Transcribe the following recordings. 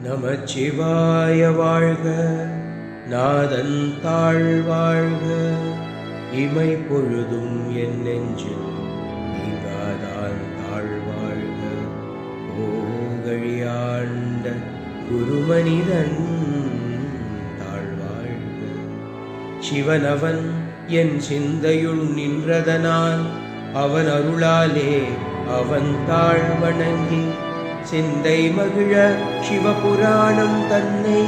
நமச்சிவாய வாழ்க, நாதன் தாழ் வாழ்க, இமை பொழுதும் என் நெஞ்சில் நீங்காதான் தாழ் வாழ்க. ஓங்கழியாண்ட குருமனிதன் தாழ் வாழ்க. சிவனவன் என் சிந்தையுள் நின்றதனால் அவன் அருளாலே அவன் தாழ் வணங்கி சிந்தை மகிழ சிவபுராணம் தன்னை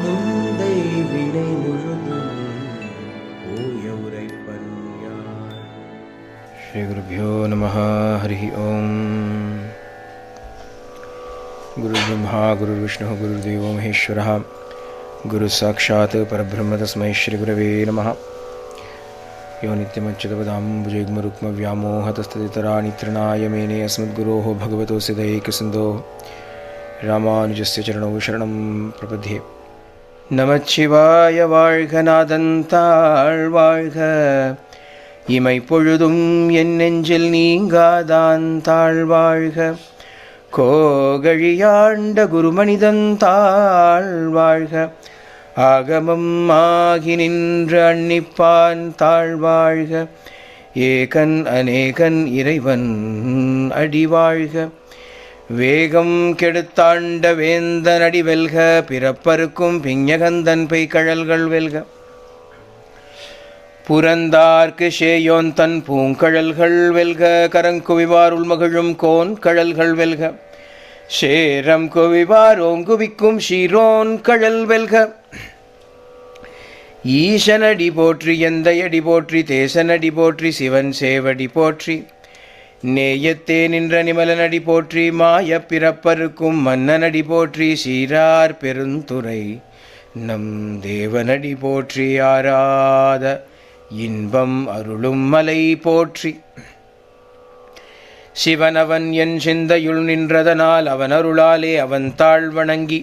முந்தை வினை முழுதும் ஓய உரைப்பன் யான். ஸ்ரீ குருப்யோ நமஹ. ஹரி ஓம். குரு பிரம்மா குரு விஷ்ணு குரு தேவோ மகேஸ்வரः குரு சாட்சாத் பரபிரம்ம தஸ்மை ஸ்ரீ குரவே நமஹ. यो नित्यमच्युतपदाम्बुजयुग्मरुक्मव्यामोहतस्तदितराणि तृणाय मेने अस्मद्गुरोः भगवतोऽस्य दयैकसिन्धोः रामानुजस्य चरणौ शरणं प्रपद्ये. நமச்சிவாய வாழ்க, நாதன் தாழ் வாழ்க, இமை பொழுதும் என் நெஞ்சில் நீங்காதான் தாழ் வாழ்க. கோகழியாண்ட குருமனிதன் தாழ் வாழ்க, ஆகமம் ஆகி நின்று அன்னிப்பான் தாழ்வாழ்க. ஏகன் அநேகன் இறைவன் அடிவாழ்க. வேகம் கெடுத்தாண்ட வேந்தன் அடி வெல்க, பிறப்பருக்கும் பிஞகந்தன் பெய்கழல்கள் வெல்க. புறந்தார்க்கு ஷேயோன் தன் பூங்கழல்கள் வெல்க, கரங்குவிவார் உள்மகிழும் கோன் கழல்கள் வெல்க. சேரம் குவிவார் ஓங்குவிக்கும் ஷீரோன் கழல் வெல்க. ஈசனடி போற்றி, எந்தையடி போற்றி, தேசனடி போற்றி, சிவன் சேவடி போற்றி, நேயத்தே நின்ற நிமலனடி போற்றி, மாய பிறப்பருக்கும் மன்னனடி போற்றி, சீரார் பெருந்துரை நம் தேவனடி போற்றி, ஆராத இன்பம் அருளும் மலை போற்றி. சிவனவன் என் சிந்தையுள் நின்றதனால் அவன் அருளாலே அவன் தாழ் வணங்கி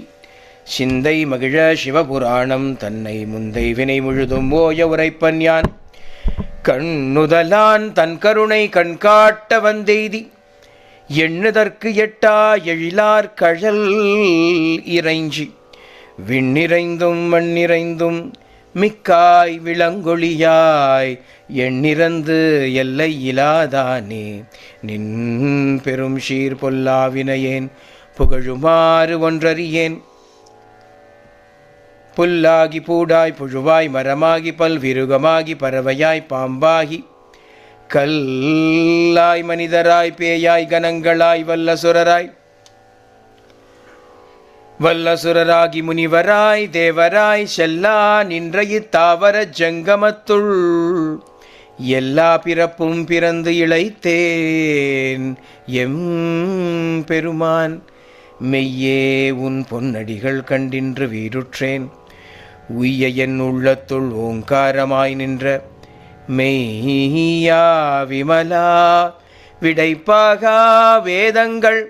சிந்தை மகிழ சிவபுராணம் தன்னை முந்தை வினை முழுதும் ஓய உரைப்பன் யான். கண்ணுதலான் தன் கருணை கண்காட்ட வந்தெய்தி எண்ணுதற்கு எட்டா எழிலார் கழல் இறைஞ்சி விண்ணிறைந்தும் மண்ணிறைந்தும் மிக்காய் விளங்கொழியாய் எண்ணிறந்து எல்லை இலாதானே நின் பெரும் சீர் பொல்லாவினையேன் புகழுமாறு ஒன்றறியேன். புல்லாகி பூடாய் புழுவாய் மரமாகி பல்விருகமாகி பறவையாய் பாம்பாகி கல்லாய் மனிதராய் பேயாய் கணங்களாய் வல்லசுரராகி முனிவராய் தேவராய் செல்லா நின்ற இத்தாவர ஜங்கமத்துள் எல்லா பிறப்பும் பிறந்து இளைத்தேன் எம் பெருமான். மெய்யே உன் பொன்னடிகள் கண்டின்று வீடுற்றேன். உய்ய என் உள்ளத்துள் ஓங்காரமாய் நின்ற மெய்யா விமலா விடைப்பாகா வேதங்கள்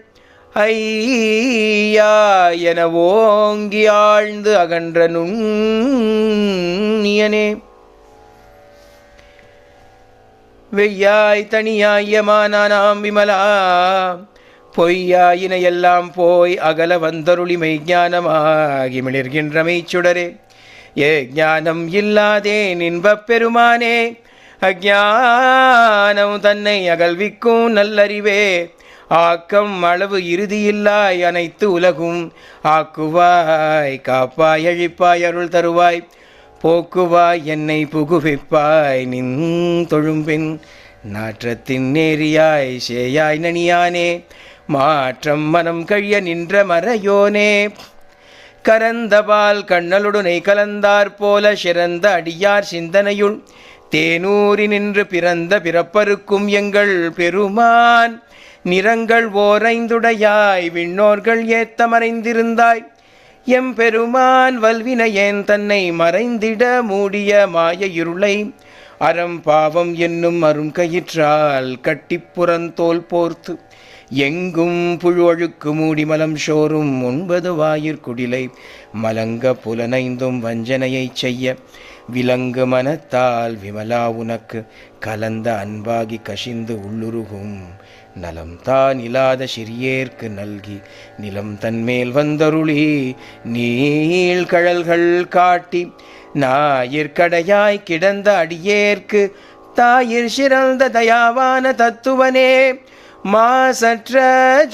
ஐயா என ஓங்கி ஆழ்ந்து அகன்ற நுண்ணியனே. வெய்யாய் தனியாயமானாம் விமலா பொய்யாயின எல்லாம் போய் அகல வந்தருளி மெய்ஞானமாகி மிளிர்கின்ற மெய்ச்சுடரே. ஏ ஞானம் இல்லாதே இன்பப் பெருமானே, அஞ்ஞானம் தன்னை அகல்விக்கும் நல்லறிவே. ஆக்கம் அளவு இறுதியில்லாய் அனைத்து உலகும் ஆக்குவாய் காப்பாய் அழிப்பாய் அருள் தருவாய் போக்குவாய் என்னை புகுவிப்பாய் நின் தொழும்பின் நாற்றத்தின் நேரியாய் சேயாய் நனியானே. மாற்றம் மனம் கழிய நின்ற மறையோனே, கரந்தபால் கண்ணலுடனை கலந்தார் போல சிறந்த அடியார் சிந்தனையுள் தேனூரி நின்று பிறந்த பிறப்பருக்கும் எங்கள் பெருமான். நிறங்கள் ஓரைந்துடையாய் விண்ணோர்கள் ஏத்த மறைந்திருந்தாய் எம் பெருமான். வல்வினையேன் தன்னை மறைந்திட மூடிய மாய இருளை அறம் பாவம் என்னும் அரும் கயிற்றால் கட்டிப்புறந்தோல் போர்த்து எங்கும் புழு அழுக்கு மூடி மலம் சோறும் 9 வாயிற்குடிலை மலங்க புலனைந்தும் வஞ்சனையை செய்ய விலங்கு மனத்தால் விமலா உனக்கு கலந்த அன்பாகி கசிந்து உள்ளுருகும் நலம் தான் இல்லாத சிறியேற்கு நல்கி நிலம் தன்மேல் வந்தருளி நீள்கழல்கள் காட்டி ஞாயிற்கடையாய் கிடந்த அடியேற்கு தாயிற் சிறந்த தயாவான தத்துவனே மாசற்ற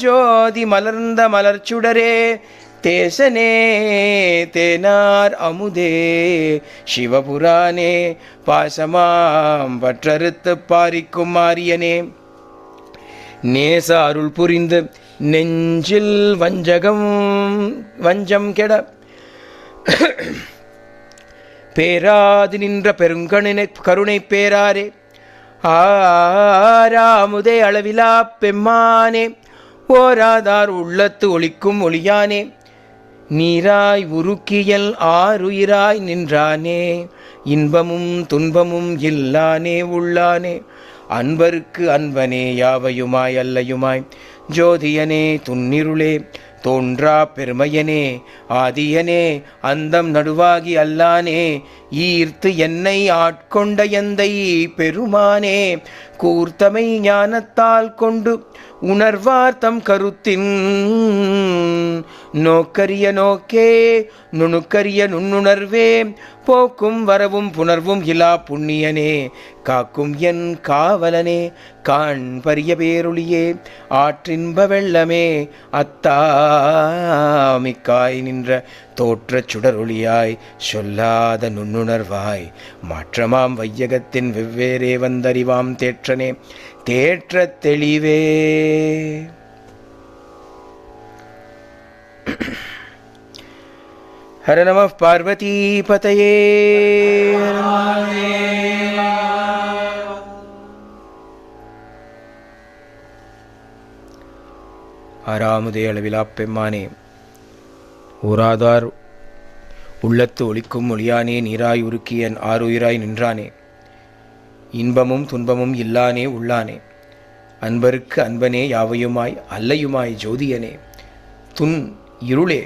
ஜோதி மலர்ந்த மலர்ச்சுடரே தேசனே தேனார் அமுதே சிவபுராணே பாசமாம் பற்றறுத்து பாரிக்கும் மாரியனே நேச அருள் புரிந்து நெஞ்சில் வஞ்சம் கெட பேராது நின்ற கருணை பேராரே ஆராமுதே அளவிலா பெம்மானே ஓராதார் உள்ளத்து ஒளிக்கும் ஒளியானே நீராய் உருக்கியல் ஆறுயிராய் நின்றானே இன்பமும் துன்பமும் இல்லானே உள்ளானே அன்பருக்கு அன்பனே யாவையுமாய் அல்லையுமாய் ஜோதியனே துன்னிருளே தோன்றா பெருமையனே ஆதியனே அந்தம் நடுவாகி அல்லானே ஈர்த்து என்னை ஆட்கொண்ட எந்தை பெருமானே கூர்த்தமை ஞானத்தால் கொண்டு உணர்வார்த்தம் கருத்தின் நோக்கரிய நோக்கே நுணுக்கரிய நுண்ணுணர்வே போக்கும் வரவும் புணர்வும் இலா புண்ணியனே காக்கும் என் காவலனே காண்பரிய பேரொளியே ஆற்றின்ப வெள்ளமே அத்தாமிக்காய் நின்ற தோற்றச் சுடரொளியாய் சொல்லாத நுண்ணுணர்வாய் மாற்றமாம் வையகத்தின் வெவ்வேறே வந்தறிவாம் தேற்றனே தேற்றத் தெளிவே. ஹர நம பார்வதி பதயே. ஆறாமுதே அளவிலா பெம்மானே ஊராதார் உள்ளத்து ஒளிக்கும் ஒளியானே நீராய் உருக்கியன் ஆறுயிராய் நின்றானே இன்பமும் துன்பமும் இல்லானே உள்ளானே அன்பருக்கு அன்பனே யாவையுமாய் அல்லையுமாய் ஜோதியனே துன் இருளே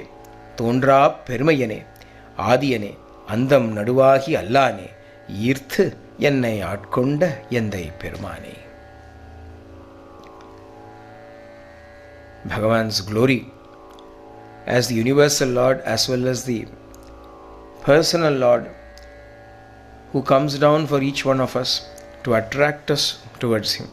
தோன்றா பெருமையனே ஆதியனே அந்தம் நடுவாகி அல்லானே ஈர்த்து என்னை ஆட்கொண்ட எந்தை பெருமானே. Bhagavan's glory as the universal Lord as well as the personal Lord who comes down for each one of us to attract us towards Him.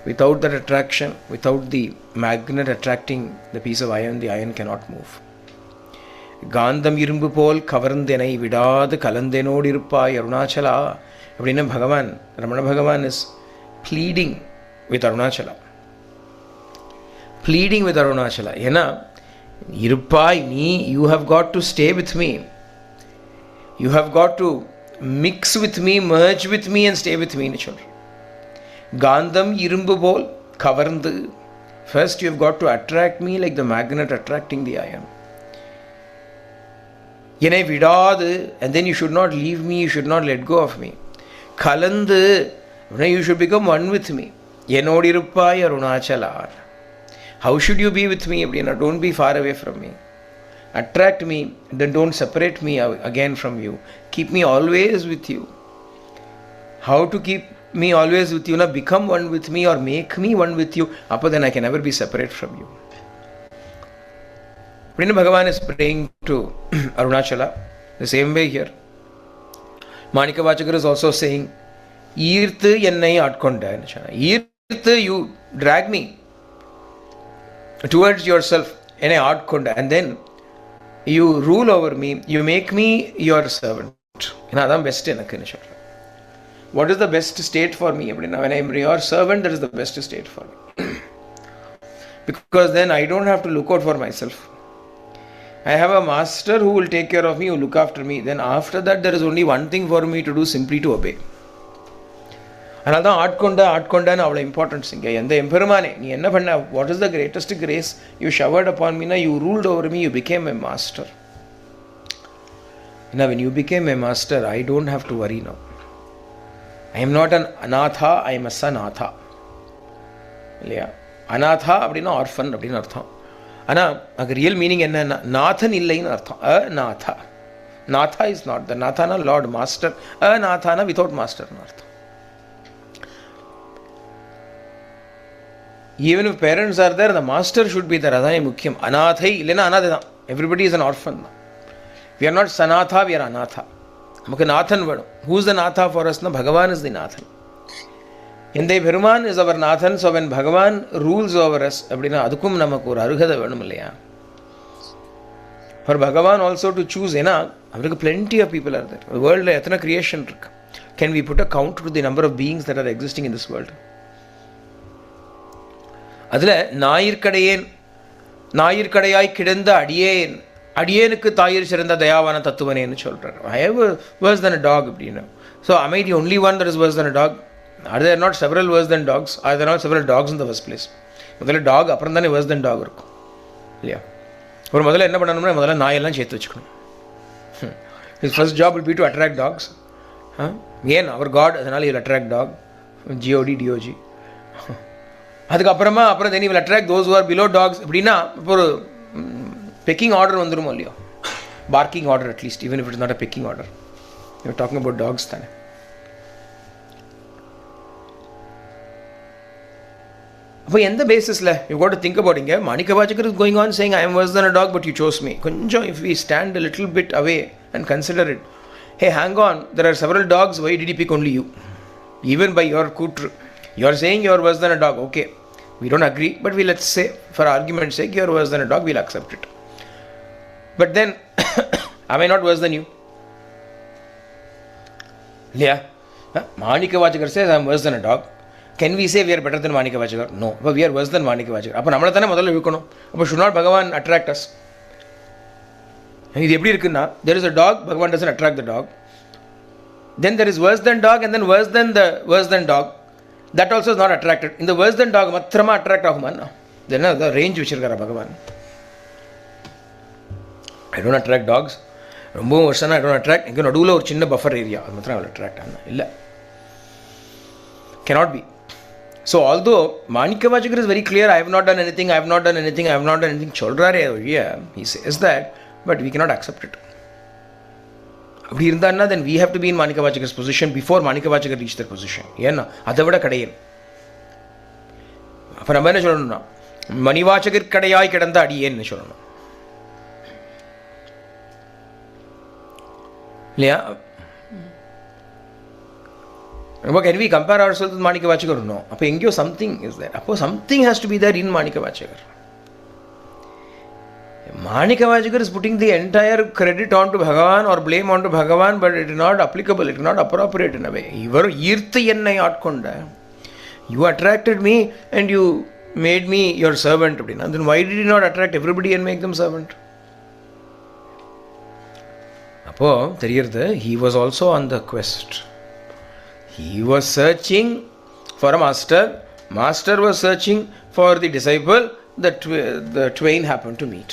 Without that attraction, without the magnet attracting the piece of iron, the iron cannot move. காந்தம் இரும்பு போல் கவர்ந்தெனை விடாது கலந்தெனோடு இருப்பாய் அருணாச்சலா அப்படின்னு பகவான் ரமண பகவான் is pleading with Arunachala. Pleading with Arunachala. ஏன்னா இருப்பாய் நீ, you have got to stay with me. You have got to mix with me, merge with me and stay with me ன்னு சொல்ற. காந்தம் இரும்பு போல் கவர்ந்து, first you have got to attract me like the magnet attracting the iron. என்னை விடாது, and then you should not leave me, you should not let go of me. கலந்து, you should become one with me. என்னோடு இருப்பாய் Arunachala. How should you be with me? Don't be far away from me. Attract me, then don't separate me again from you. Keep me always with you. How to keep me always with you? Become one with me or make me one with you. Then I can never be separate from you. Bhagavan is praying to Arunachala. The same way here. Māṇikkavācakar is also saying, Earth ennai atkonda. Earth, you drag me towards yourself, ennai atkonda, and then you rule over me, you make me your servant. Adhan best enakku. What is the best state for me? When I am your servant, that is the best state for me. Because then I don't have to look out for myself. I have a master who will take care of me, who will look after me. Then after that, there is only one thing for me to do, simply to obey. அதனால தான் ஆட்கொண்டான்னு அவ்வளோ importance இங்கே. எந்த எம்பெருமானே நீ என்ன பண்ண, what is the greatest grace you showered upon Meena, you ruled over me, you became a master. Now when you became a master, I don't have to worry now. I am not an anatha, I am a sanatha. இல்லையா? அநாதா அப்படின்னா orphan அப்படின்னு அர்த்தம். ஆனால் அதுக்கு real meaning என்னன்னா நாதன் இல்லைன்னு அர்த்தம். நாதா. நாதா இஸ் நாட் த நாதானா லார்ட் மாஸ்டர். நாதானா வித்தவுட் மாஸ்டர்னு அர்த்தம். Even if parents are there, the master should be there. Adhane mukyam. Anathai illena anatha da. Everybody is an orphan. We are not sanatha, we are anatha. Namukku nathan vedum. Who is the natha for us? Bhagavan is the nathan. Inde Peruman is our nathan, so when Bhagavan rules over us, appadina adukkum namakku or arugada vedum illaya. For Bhagavan also to choose, plenty of people are there. The world is a creation. Can we put a count to the number of beings that are existing in this world? Adle Nair Kadayen, Nair Kadayai Kidenda Adiyen, Adiyenku Tayir Sharanda Dayavana Tatuvan children. I have worse than a dog, So am I the only one that is worse than a dog? Are there not several worse than dogs? Are there not several dogs in the first place? A dog, apparently worse than dog. Yeah. ஒரு முதல்ல என்ன பண்ணணும்னா முதல்ல நாயெல்லாம் சேர்த்து வச்சுக்கணும். His first job will be to attract dogs. ஏன் அவர் God, அதனால he'll attract dog. GOD, DOG. அதுக்கப்புறமா then he will attract those who are below dogs. அப்படின்னா இப்போ ஒரு பெக்கிங் ஆர்டர் வந்துருமோ இல்லையோ, barking order at least, even if it is not a pecking order. We are talking about dogs தானே. அப்போ எந்த பேசிஸில் you got to think about இங்கே Māṇikkavācakar is going on saying, I am worse than a dog, but you chose me. கொஞ்சம் if we stand a little bit away and consider it, hey, hang on, there are several dogs, why did he pick only you? Even by your kutr, you are saying you are worse than a dog. Okay, we don't agree, but we let's say, for argument's sake, you are worse than a dog, we'll accept it. But then, am I not worse than you? Yeah. Māṇikkavācakar says, I am worse than a dog. Can we say we are better than Māṇikkavācakar? No, but we are worse than Māṇikkavācakar. அப்போ நம்மளை தானே முதல்ல இருக்கணும். அப்போ should not Bhagavan attract us? இது எப்படி இருக்குன்னா, there is a dog, Bhagavan doesn't attract the dog. Then there is worse than dog, and then worse than dog. That also is not attracted. In the worse than dog, மாத்திரமா attract ஆகுமான்னா, then the range வச்சிருக்காரா Bhagavan. I don't attract dogs. ரொம்ப வருஷம்னா I don't attract. எங்கே நடுவில் ஒரு சின்ன buffer area, அது மாத்திரம் அவள் attract ஆனா இல்லை. Cannot be. So although Māṇikkavācakar is very clear, I have not done anything, I have not done anything, I have not done anything, Cholrare over here, he says that, but we cannot accept it. அப்படி இருந்தான்னா then we have to be in Māṇikkavācakar's position before Māṇikkavācakar reach their position. ஏன்னா அதை விட கடையன். அப்போ நம்ம என்ன சொல்லணும்னா, மணிவாச்சகர் கடையாய் கிடந்த அடியேன்னு சொல்லணும் இல்லையா? Can we compare ourselves with Māṇikkavācakar or no? அப்போ எங்கேயோ something is there. அப்போ something has to be there in Māṇikkavācakar. Māṇikkavācakar is putting the entire credit onto Bhagavan or blame onto Bhagavan, but it is not applicable, it is not appropriate in a way. இவர் ஈர்த்து என்னை ஆட்கொண்ட, you attracted me and you made me your servant அப்படின்னா, then why did you not attract everybody and make them servant? அப்போ தெரியுது, he was also on the quest. He was searching for a master. Master was searching for the disciple. The twain happened to meet.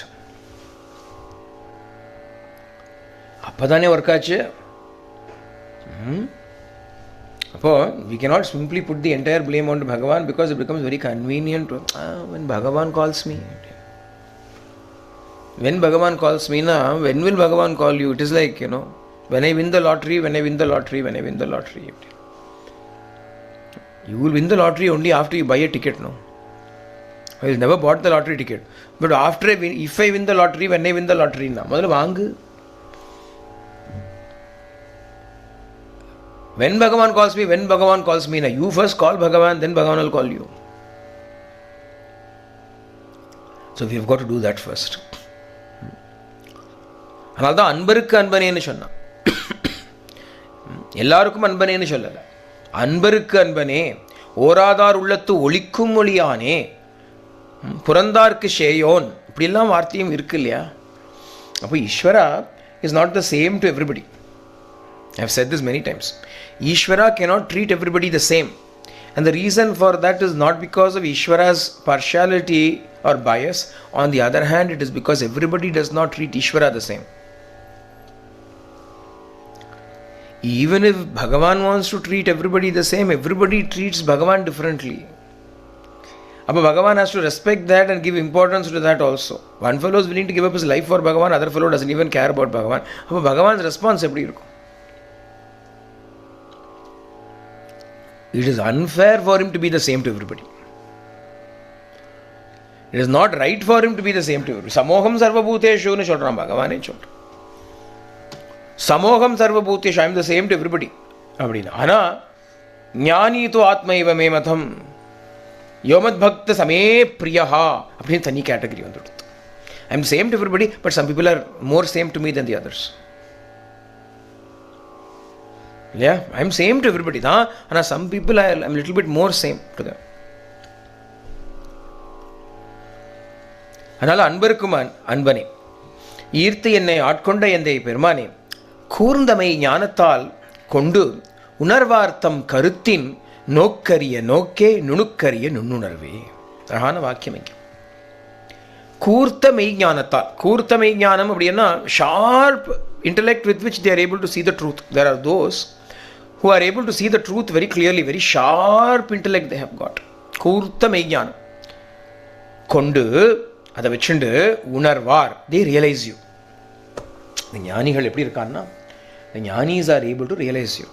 அப்பதானே work ஆச்சு. அப்போ we cannot simply put the entire blame on Bhagavan because it becomes very convenient when Bhagavan calls me. When Bhagavan calls me, when will Bhagavan call you? It is like, when I win the lottery, when I win the lottery, when I win the lottery. You will win the lottery only after you buy a ticket, no? I will never bought the lottery ticket. But after I win, if I win the lottery, when I win the lottery, முதல்ல வாங்கு. When Bhagavan calls me, you first call Bhagavan, then Bhagavan will call you. So we have got to do that first. அதனால தான் அன்பருக்கு அன்பனேன்னு சொன்னான். எல்லாருக்கும் அன்பனேன்னு சொல்லல. அன்பருக்கு அன்பனே, ஓராதார் உள்ளத்து ஒளிக்கும் ஒளியானே, புறந்தார்க்கு ஷேயோன், இப்படிலாம் வார்த்தையும் இருக்கு இல்லையா? அப்போ ஈஸ்வரா is not the same to everybody. I have said this many times. Ishvara cannot treat everybody the same. And the reason for that is not because of Ishvara's partiality or bias. On the other hand, it is because everybody does not treat Ishvara the same. Even if Bhagavan wants to treat everybody the same, everybody treats Bhagavan differently. But Bhagavan has to respect that and give importance to that also. One fellow is willing to give up his life for Bhagavan, other fellow doesn't even care about Bhagavan. But Bhagavan's response எப்படி இருக்கும்? It is unfair for him to be the same to everybody. It is not right for him to be the same to everybody. Samoham sarvabhuteshu சொல்றான் பகவானே சொல்றான். Samoham sarvabhuteshu, I am the same to everybody அப்படின்னு. ஆனால் ஞானி தோ ஆத்மைவ மே மதம் யோமத் பக்த சமே பிரியா அப்படின்னு தனி கேட்டகரி வந்துடுது. I am same to everybody, but some people are more same to me than the others. Yeah, I am same to everybody தான், ஆனால் some people I am little bit more same to them. அதனால் அன்பருக்கும் அன்பனே, ஈர்த்து என்னை ஆட்கொண்ட எந்தை பெருமானே, கூர்ந்தமை ஞானத்தால் கொண்டு உணர்வார்த்தம் கருத்தின் நோக்கரிய நோக்கே நுணுக்கரிய நுண்ணுணர்வே. அழகான வாக்கியம் இங்கே. கூர்த்த மெய்ஞானத்தால், கூர்த்த மெய்ஞானம் அப்படின்னா sharp intellect with which they are able to see the truth. There are those who are able to see the truth very clearly, very sharp intellect they have got. கூர்த்த மெய்ஞானம் கொண்டு அதை வச்சுண்டு உணர்வார், they realize you. இந்த ஞானிகள் எப்படி இருக்கான்னா, the Gnanis are able to realize you.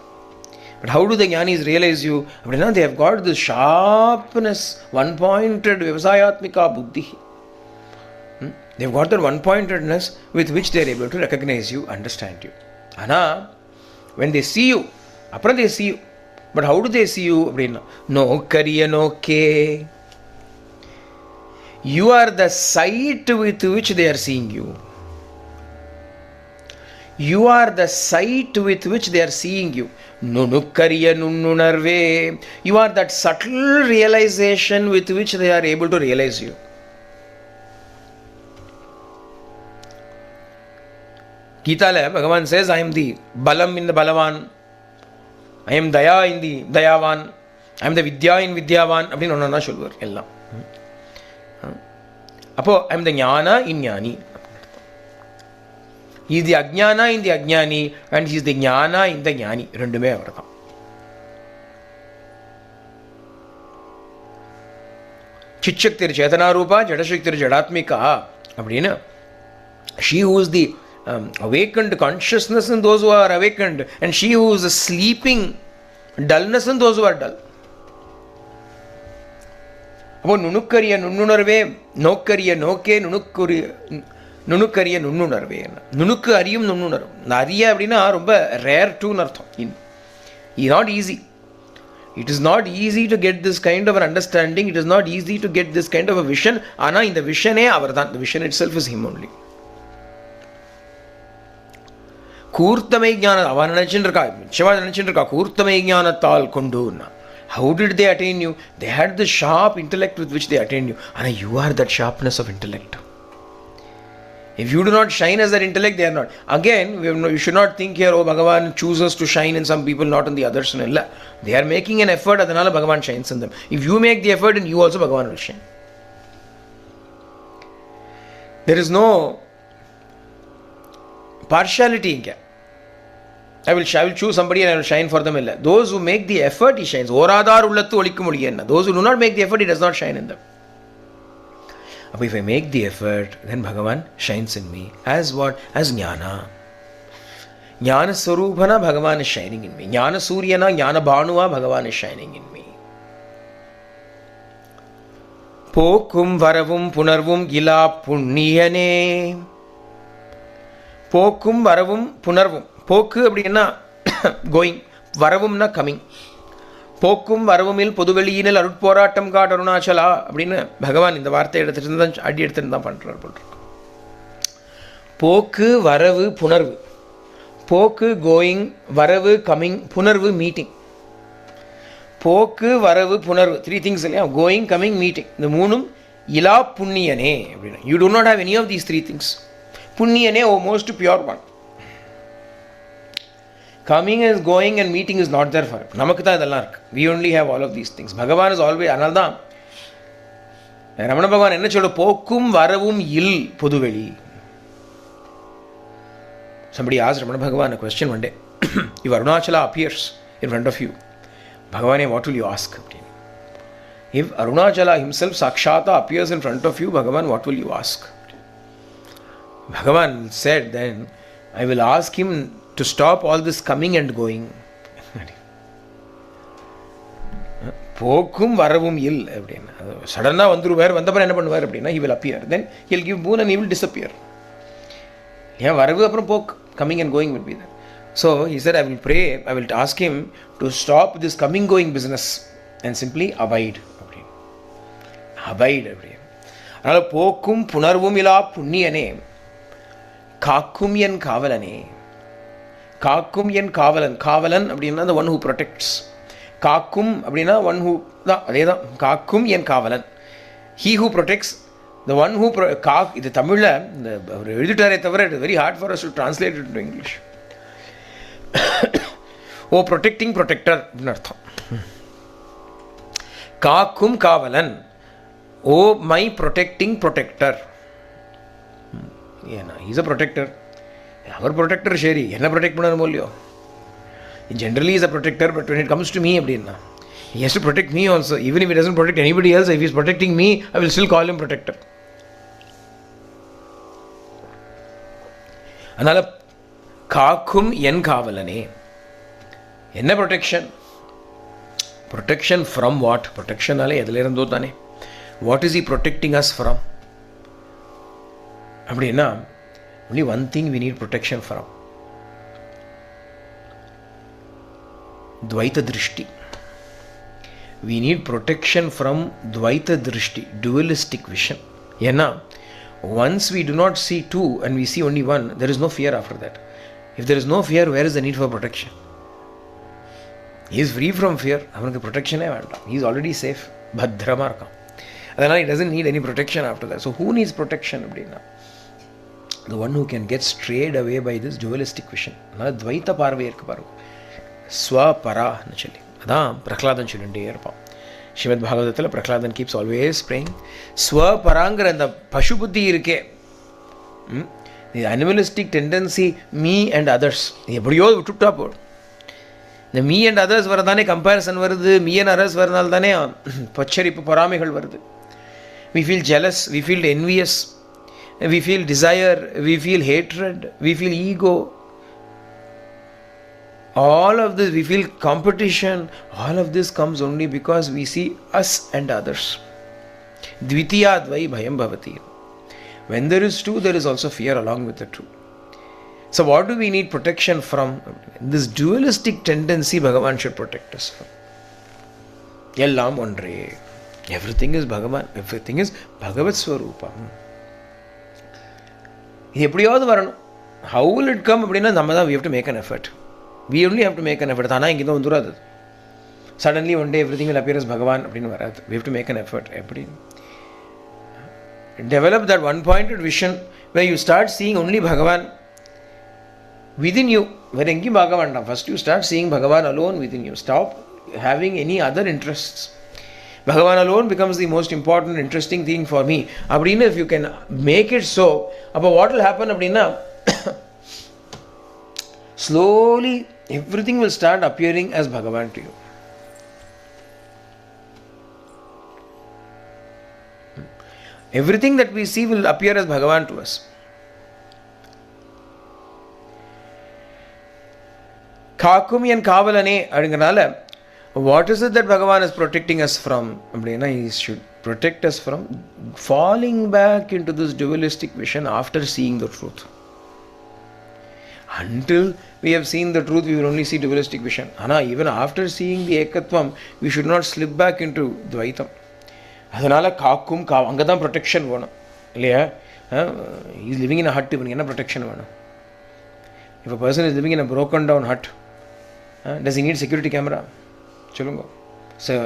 But how do the Gnanis realize you? அப்படின்னா they have got this sharpness, one-pointed விவசாயாத்மிகா புத்தி. They have got that one-pointedness with which they are able to recognize you, understand you. ஆனால் when they see you, அப்புறம் they see you. But how do they see you? அப்படின்னா நோக்கரிய நோக்கே. You are the sight with which they are seeing you. You are the sight with which they are seeing you. Nunukkariya nunnunarve. You are that subtle realization with which they are able to realize you. Gita Bhagavan says, I am the balam in the balavan. I am daya in the dayavan. I am the vidya in vidyavan. அப்படின்னு ஒன்றா சொல்லுவார் எல்லாம். அப்போ I am the Gnana in ஞானி. He is the அஜ்ஞானா in the அஜ்ஞானி and he is the Gnana in the ஞானி. ரெண்டுமே அவர் தான். சிச்சக்திர் சேதனாரூபா ஜடசக்திர் ஜடாத்மிகா அப்படின்னு. She who is the awakened consciousness in those who are awakened, and she who is sleeping dullness in those who are dull. அப்போ நுணுக்கரிய நுண்ணுணர்வே நோக்கரிய நோக்கே நுணுக்கரிய நுண்ணுணர்வே. நுணுக்கு அறியும் நுண்ணுணர்வு. இந்த அறிய அப்படின்னா ரொம்ப ரேர் டூன்னு அர்த்தம். It not easy. It is not easy to get this kind of an understanding. It is not easy to get this kind of a vision. ஆனால் இந்த விஷனே அவர் தான். The vision itself is him only. கூர்த்தமை ஞானம் அவன் நினைச்சுட்டு இருக்கா, நிச்சயமாக நினைச்சுட்டு இருக்கா. கூர்த்தமை ஞானத்தால் கொண்டுன்னா how did they attain you? They had the sharp intellect with which they attained you. And you are that sharpness of intellect. If you do not shine as that intellect, they are not. Again, you should not think here, oh, Bhagavan chooses to shine in some people, not in the others. They are making an effort, adanala Bhagavan shines in them. If you make the effort, then you also Bhagavan will shine. There is no partiality in here. I will choose somebody and I will shine for them. Those who make the effort, he shines. Oradar ullattu olikku mudiyenna. Those who do not make the effort, he does not shine in them. But if I make the effort, then Bhagavan shines in me. As what? As jnana. Jnana swarupana Bhagavan is shining in me. Jnana suryana, jnana bhanuva Bhagavan is shining in me. Pokum varavum punarvum gila punniyane. போக்கும் வரவும் புணர்வும். போக்கு அப்படின்னா going, வரவும்னா coming. போக்கும் வரவுமில் பொதுவெளியினில் அருட்போராட்டம் God Arunachala அப்படின்னு பகவான் இந்த வார்த்தை எடுத்துட்டு தான் அடி எடுத்துட்டு தான் பண்ணுறார் போல். போக்கு வரவு புணர்வு. போக்கு கோயிங், வரவு கம்மிங், புணர்வு மீட்டிங். போக்கு வரவு புணர்வு, 3 things இல்லையா? Going, coming, meeting. இந்த மூணும் இலா புண்ணியனே அப்படின்னா. You do not have any of these 3 things. Punyane, oh, most pure one. Coming and going and meeting is not there for him. Namakta idella irukku. We only have all of these things. Bhagavan is always analda. Ramana Bhagavan enna sollu pokkum varavum il poduveli. Somebody asked Ramana Bhagavan a question one day. If Arunachala appears in front of you, Bhagavane, what will you ask? If Arunachala himself Sakshata appears in front of you, Bhagavan, what will you ask? Bhagavan said, then I will ask him to stop all this coming and going. போக்கும் வரவும் இல் அப்படின்னா, சடனாக வந்துடுவார், வந்தப்பறம் என்ன பண்ணுவார் அப்படின்னா he will appear, then he'll give boon and he will disappear. ஏன் வரவு அப்புறம் போக்கு, coming and going will be there. So he said, I will pray, I will ask him to stop this coming going business and simply abide அப்படின்னு. abide அப்படின்னு. அதனால் போக்கும் புணர்வும் இலா புண்ணியனே காக்கும் என் காவலனே. காக்கும் என் காவலன். காவலன் அப்படின்னா the one who protects. காக்கும் அப்படின்னா one who தான், அதே தான், காக்கும் என் காவலன். he who protects, the one who இது தமிழில் இந்த அவர் எழுதிட்டாரே தவிர it very hard for us to translate it to English. O protecting protector அப்படின்னு அர்த்தம். காக்கும் காவலன், ஓ மை ப்ரொடெக்டிங் ப்ரொடெக்டர். ஏன்னா இஸ் அ ப்ரொடெக்டர், அவர் ப்ரொடெக்டர், சரி என்ன ப்ரொடெக்ட் பண்ணணும் இல்லையோ. Generally is a protector, but when it comes to me அப்படின்னா he has to protect me also. Even if he doesn't protect anybody else, if he is protecting me, I will still call him protector. அதனால் காக்கும் என் காவலனே. என்ன protection? Protection from what? ப்ரொடெக்ஷனாலே எதில் இருந்தோ தானே. What is he protecting us from அப்படின்னா only one thing we need protection from. Dvaita Drishti. We need protection from Dvaita Drishti, dualistic vision. ஏன்னா once we do not see two and we see only one, there is no fear after that. If there is no fear, where is the need for protection? He is free from fear. அவனுக்கு ப்ரொடெக்ஷனே வேண்டாம். He is already safe. பத்திரமாக இருக்கான். அதனால் he doesn't need any protection after that. So who needs protection அப்படின்னா the one who can get strayed away by this dualistic vision. அதனால் துவைத்த பார்வை இருக்கு பாருங்க, ஸ்வபரான்னு சொல்லி. அதான் பிரகலாதன் சொல்லிகிட்டே இருப்பான். ஸ்ரீமத் பாகவதத்தில் பிரகலாதன் கீப்ஸ் ஆல்வேஸ் ப்ரேயிங் ஸ்வபராங்கிற அந்த பசு புத்தி இருக்கே, the animalistic tendency, me and others, எப்படியோ விட்டுவிட்டா போடும். இந்த மீ அண்ட் அதர்ஸ் வரதானே கம்பேரிசன் வருது, மீ அண்ட் அதர்ஸ் வரனால தானே பச்சரிப்பு பொறாமைகள் வருது. we feel jealous, we feel envious, we feel desire, we feel hatred, we feel ego, all of this, we feel competition. All of this comes only because we see us and others. Dvitiya dvai bhayam bhavati. When there is two, there is also fear along with the two. So what do we need protection from? This dualistic tendency Bhagavan should protect us from. Ellam ondre. Everything is Bhagavan, everything is Bhagavat Swarupa. இது எப்படியாவது வரணும். How will it come அப்படின்னா நம்ம தான் we have to make an effort. We only have to make an effort. ஆனால் இங்கே தான் வந்துடாது. Suddenly one day everything will appear as Bhagavan அப்படின்னு வராது. We have to make an effort. எப்படி? Develop that one-pointed vision where you start seeing only Bhagavan within you. வேறு எங்கேயும் பார்க்க வேண்டாம். First you start seeing Bhagavan alone within you. Stop having any other interests. Bhagavan alone becomes the most important, interesting thing for me. அப்படின்னா if you can make it so, அப்போ what will happen அப்படின்னா slowly everything will start appearing as Bhagavan to you. Everything that we see will appear as Bhagavan to us. Kakum yan kavalane அப்படிங்கிறனால what is it that Bhagavan is protecting us from? அப்படின்னா he should protect us from falling back into this dualistic vision after seeing the truth. Until we have seen the truth, we will only see dualistic vision. ஆனால் even after seeing the ekatvam, we should not slip back into Dvaitam. அதனால் காக்கும் அங்கே தான் protection வேணும் இல்லையா? Is living in a hut, இவனுக்கு என்ன protection வேணும்? If a person is living in a broken down hut, does he need security camera? சொல்லுங்க.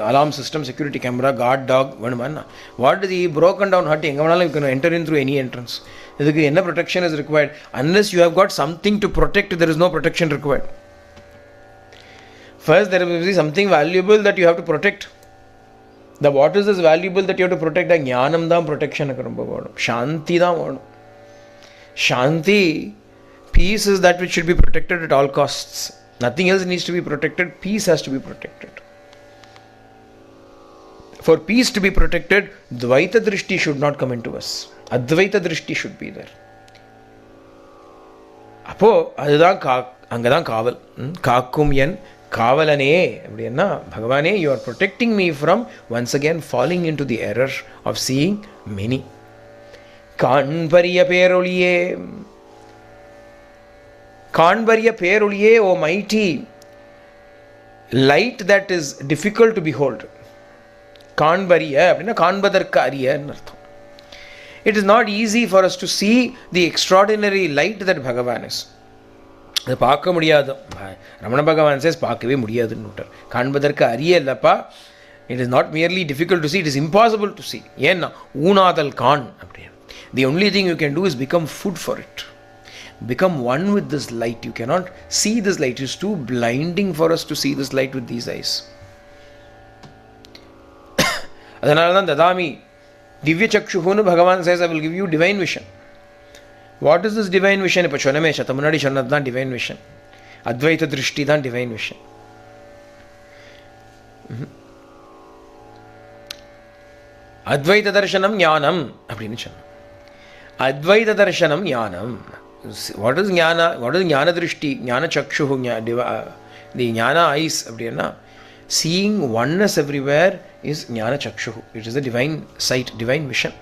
Alarm system, security camera, guard dog வேணுமா? What is the broken down hut? எங்கே வேணாலும் you can enter in through any entrance. இதுக்கு என்ன protection is required? Unless you have got something to protect, there is no protection required. First there will be something valuable that you have to protect. What is this valuable that you have to protect? ஞானம் தான் ப்ரொடெக்ஷனுக்கு ரொம்ப வேணும். சாந்தி தான் வேணும். சாந்தி, peace is that which should be protected at all costs. Nothing else needs to be protected. Peace has to be protected. For peace to be protected, Dvaita Drishti should not come into us. Advaita Drishti should be there. அப்போ அதுதான் அங்கே தான் காவல். காக்கும் என் காவலனே அப்படின்னா பகவானே, you are protecting me from once again falling in to the error of seeing many. காண்பரிய பேரொளியே, காண்பரிய பேரொளியே, oh mighty light that is difficult to behold. காண்பரிய அப்படின்னா காண்பதற்கு அரியன்னு அர்த்தம். It is not easy for us to see the extraordinary light that Bhagavan is. அது பார்க்க முடியாது. ரமண பகவான் சேஸ் பார்க்கவே முடியாதுன்னு விட்டார். காண்பதற்கு அரிய இல்லப்பா. It is not merely difficult to see, it is impossible to see. ஏன்னா ஊனாதல் கான் அப்படி. The only thing you can do is become food for it. Become one with this light. You cannot see this light. It is too blinding for us to see this light with these eyes. அதனால தான் ததாமி திவ்ய சக்ஷுன்னு பகவான் says, I will give you divine vision. What is this divine vision? இப்போ சொன்னமே, சத்த முன்னாடி சொன்னது தான் divine vision. அத்வைத திருஷ்டி தான் divine vision. அத்வைத தர்சனம் ஞானம் அப்படின்னு சொன்னோம். அத்வைத தர்சனம் ஞானம். What is ஞான? What is ஞான திருஷ்டி? ஞான சக்ஷு, தி ஞான ஐஸ் அப்படின்னா seeing oneness everywhere is ஞான சக்ஷு. It is a divine sight, divine vision.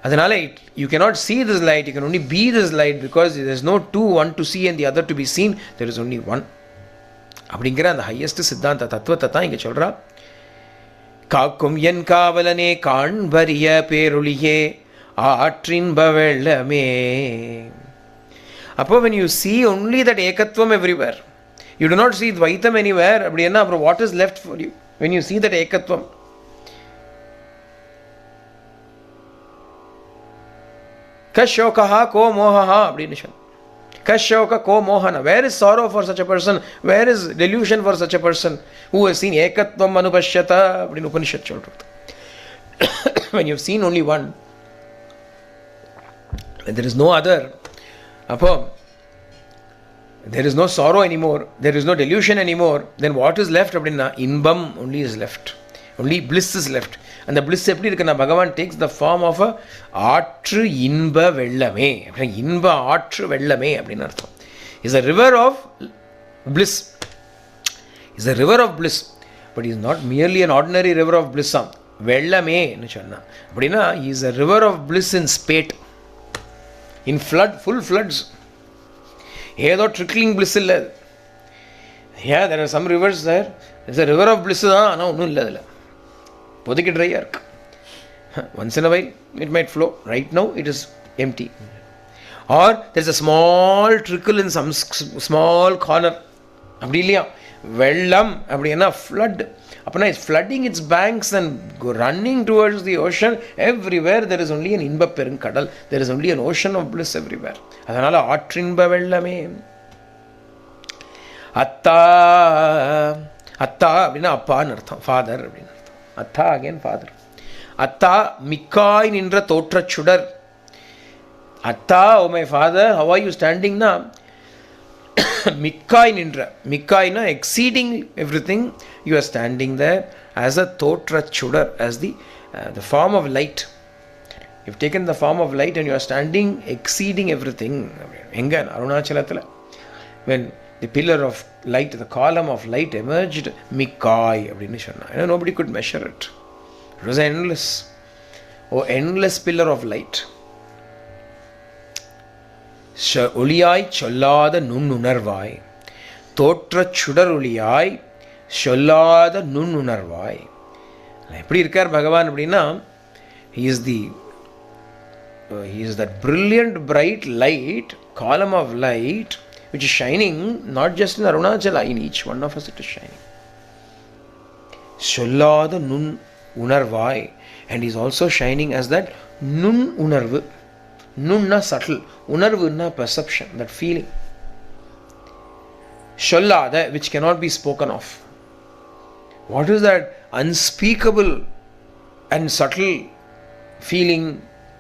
அதனால you cannot see this light, you can only be this light because there is no two, one to see and the other to be seen, there is only one. அப்படிங்கிற அந்த highest சித்தாந்த தத்துவத்தை தான் இங்கே சொல்கிறா. காக்கும் என் காவலனே காண்பரிய பேரொளியே ஆற்றின்ப வெள்ளமே. அப்போ when you see only that ஏகத்துவம் everywhere, you do not see Dvaitam anywhere, அப்படின்னா அப்புறம் what is left for you when you see that ஏகத்துவம்? கஷோகா கோ மோகா அப்படின்னு சொன்ன. கஷோக கோ மோகன. Where is sorrow for such a person? Where is delusion for such a person who has seen ஏகத்வம் அனுபஷ்யதா அப்படின்னு உபனிஷத் சொல்றது. When you have seen only one, when there is no other, அப்போ there is no sorrow anymore, there is no delusion anymore, then what is left அப்படின்னா இன்பம் only is left, only bliss is left. அந்த bliss எப்படி இருக்குன்னா, பகவான் takes the form of a ஆற்று இன்ப வெள்ளமே. இன்ப ஆற்று வெள்ளமே அப்படின்னு அர்த்தம். is a river of bliss, is a river of bliss, but is not merely an ordinary river of bliss. வெள்ளமே ன்னு சொன்னா அப்படின்னா he is a river of bliss in spate, in flood, full floods. ஏதோ trickling bliss இல்லை. ஏன் there are some rivers there, it's a river of bliss தான், ஆனால் ஒன்றும் இல்லை அதில். இப்போதைக்கு ட்ரையாக இருக்கு. once in a while it might flow. Right now it is empty. Or there is a small trickle in some small corner. அப்படி இல்லையா? வெள்ளம் அப்படின்னா flood. அப்படின்னா it's flooding its banks and running towards the ocean. Everywhere there is only an இன்ப பெருங்கடல். There is only an ocean of bliss everywhere. அதனால ஆற்றின்ப வெள்ளமே. அத்தா, அத்தா அப்படின்னா அப்பான்னு அர்த்தம், ஃபாதர் அப்படின்னு அர்த்தம். அத்தா அகேன் ஃபாதர். அத்தா மிக்காய் நின்ற தோற்றச் சுடர். அத்தா, oh my father, how are you standing now? மிக்காய் நின்ற. மிக்காய்னா exceeding everything, you are standing there as a தோற்றச் சுடர், as the form of light. You've taken the form of light and you are standing exceeding everything. எங்க? அருணாச்சலத்தில். when the pillar of light, the column of light emerged, மிக்காய் அப்படின்னு சொன்னா. Nobody could measure it. It was endless. Oh, endless pillar of light. ஒளியாய் சொல்லாத நுண்ணுணர்வாய், தோற்றச் சுடர் ஒளியாய் சொல்லாத நுண்ணுணர்வாய். எப்படி இருக்கார் பகவான் அப்படின்னா, he is that brilliant bright light, column of light which is shining not just in Arunachala, in each one of us it is shining. சொல்லாத நுண் உணர்வாய், and he is also shining as that நுண் உணர்வு. நுண்ணா subtle, உணர்வுன்னா perception, that feeling. சொல்லாத, which cannot be spoken of. What is that unspeakable and subtle feeling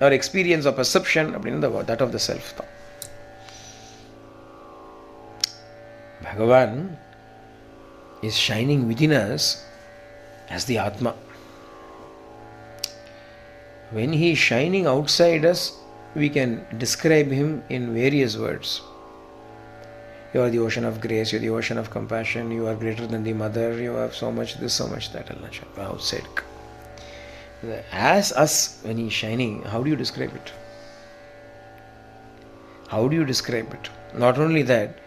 or experience or perception? அப்படின்னா that of the self தான். Bhagavan is shining within us as the Atma. When he is shining outside us, we can describe him in various words. You are the ocean of grace, you are the ocean of compassion, you are greater than the mother, you have so much this, so much that. Outside. As us, when he is shining, how do you describe it? How do you describe it? Not only that,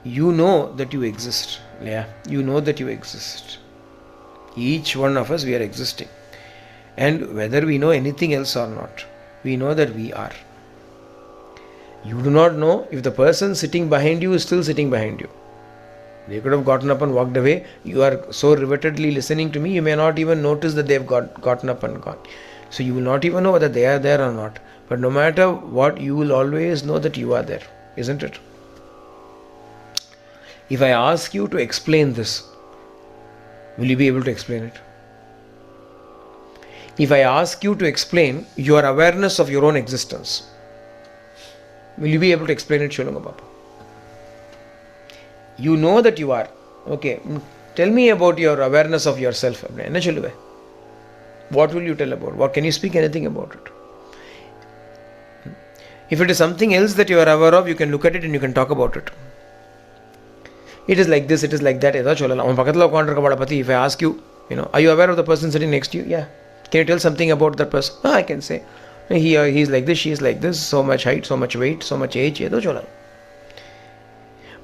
you know that you exist. Yeah, you know that you exist. Each one of us, we are existing. And whether we know anything else or not, we know that we are. You do not know if the person sitting behind you is still sitting behind you. They could have gotten up and walked away. You are so rivetedly listening to me, you may not even notice that they have gotten up and gone. So you will not even know whether they are there or not. But no matter what, you will always know that you are there, isn't it? If I ask you to explain this, will you be able to explain it? If I ask you to explain your awareness of your own existence, will you be able to explain it, Sholunga Baba? You know that you are. Okay, tell me about your awareness of yourself. What will you tell about? What can you speak anything about it? If it is something else that you are aware of, you can look at it and you can talk about it. It is like this, it is like that. If I ask you, are you aware of the person sitting next to you? Yeah. Can you tell something about that person? I can say. He is like this, she is like this, so much height, so much weight, so much age.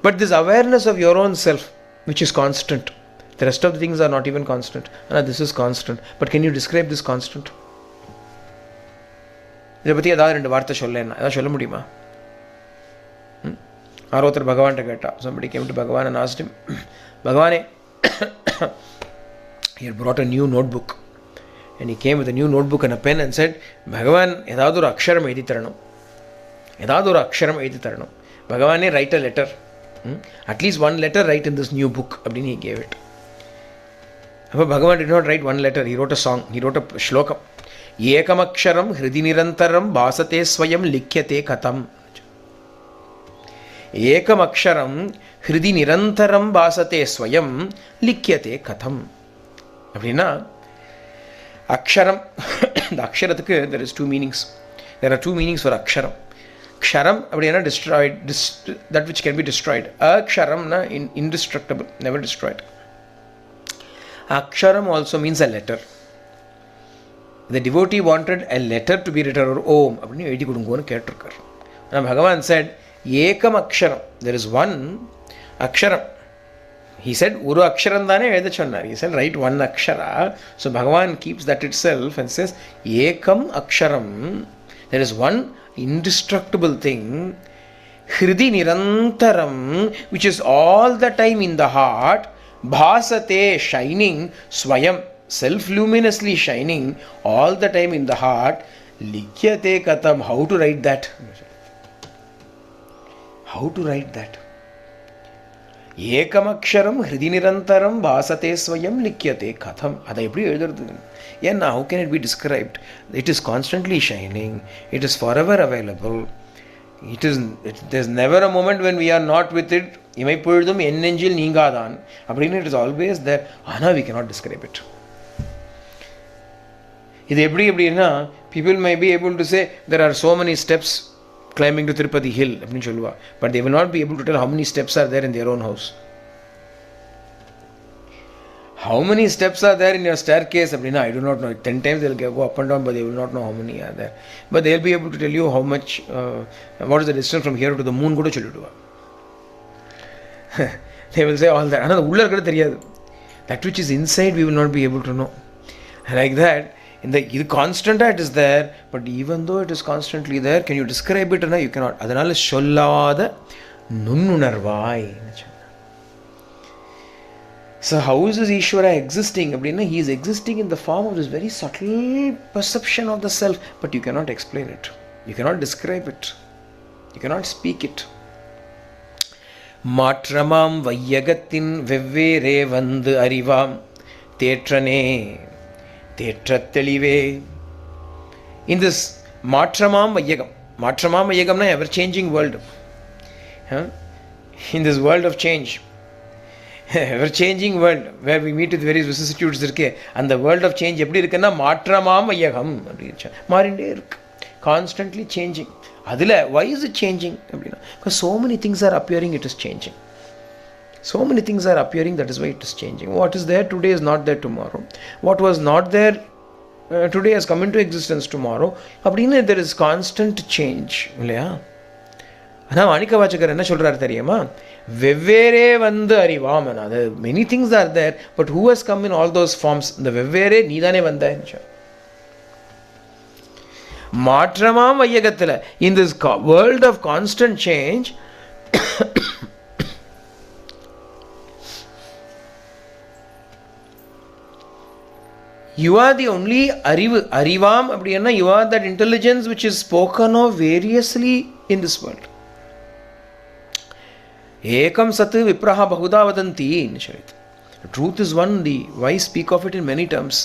But this awareness of your own self, which is constant, the rest of the things are not even constant. This is constant. But can you describe this constant? Somebody came to Bhagavan and asked him, Bhagavane, he had brought a new notebook. And he came with a new notebook and a pen and said, Bhagavan, Yadadur Aksharam Edi Taranam. Yadadur Aksharam Edi Taranam. Bhagavane, write a letter. At least one letter write in this new book. Abdin he gave it. But Bhagavan did not write one letter. He wrote a song. He wrote a shlokam. Yekam Aksharam Hridi Nirantaram Bhasate Swayam Likhyate Katham. Ekam Aksharam Hridi Nirantaram Bhasate Swayam Likhyate Katham. Abdina, Aksharam, the Aksharathukku, there is two meanings. There are two meanings for Aksharam. Ksharam, abdina, destroyed, that which can be destroyed. Aksharam, indestructible, never destroyed. Aksharam also means a letter. The devotee wanted a letter to be written, or Om. Now Bhagavan said, Ekam Aksharam, there is one Aksharam. He said, Uru Aksharam dane Veda Channar. He said, write one Akshara. So Bhagavan keeps that itself and says, Ekam Aksharam, there is one indestructible thing, Hridi Nirantaram, which is all the time in the heart, Bhasate, shining, Swayam, self-luminously shining, all the time in the heart, Likhyate Katham. How to write that? How to write that? Ekamaksharam Hridi Nirantaram Bhasate Swayam Likhyate Katham. How can it be described? It is constantly shining. It is forever available. There's never a moment when we are not with it. It is always there. We cannot describe it. People may be able to say there are so many steps climbing to Tirupati hill, but they will not be able to tell how many steps are there in their own house. How many steps are there in your staircase? I do not know. 10 times they will go up and down, but they will not know how many are there. But they will be able to tell you how much, what is the distance from here to the moon. They will say all that. That which is inside, we will not be able to know. Like that, the constant it is there, but even though it is constantly there, can you describe it? You cannot. Adanal sollada nunnunarvai. So how is this Ishvara existing? He is existing in the form of this very subtle perception of the self, but you cannot explain it. You cannot describe it. You cannot speak it. Matramam Vayagatin Vevere Vandu Arivam Tetrane Tetrattelive. In this Matramam Vayagam, ever changing world. In this world of change, ever changing world where we meet with various vicissitudes, and the world of change, Matramam Vayagam, Marinde, constantly changing. Why is it changing? Because so many things are appearing, it is changing. So many things are appearing, that is why it is changing. What is there today is not there tomorrow. What was not there today has come into existence tomorrow. There is constant change. ஆனால் மாணிக்கவாச்சகர் என்ன சொல்கிறார் தெரியுமா? வெவ்வேறே வந்து அறிவாம். அது many things are there, but who has come in all those forms? இந்த வெவ்வேறே நீதானே வந்த. மாற்றமாம் வையகத்தில், in this world of constant change, you are the only அறிவாம் அப்படின்னா you are that intelligence which is spoken of variously in this world. Ekam sat vipraha bahuda vadanti. Truth is one, why speak of it in many terms?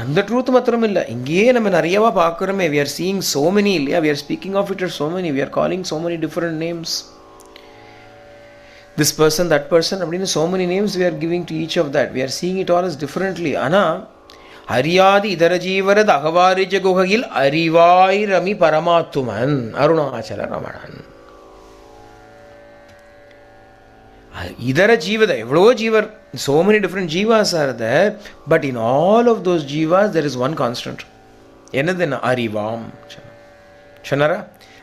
அந்த truth மாத்திரம் இல்லை, இங்கேயே நம்ம நிறையவா பார்க்குறோமே. we are seeing so many, இல்லையா? we are speaking of it as so many, we are calling so many different names. This person, that person, அப்படின்னு so many names we are giving to each of that. We are seeing it all as differently. ஆனால் ஹரியாதி இதர ஜீவரத் அகவாரிஜ குகையில் அறிவாய் ரமி பரமாத்துமன் அருணாச்சல ரமணன். இதர ஜீவத, எவ்வளோ ஜீவர், so many different jivas are there, but in all of those jivas there is one constant. என்னது? அறிவாம். சொன்னாரா?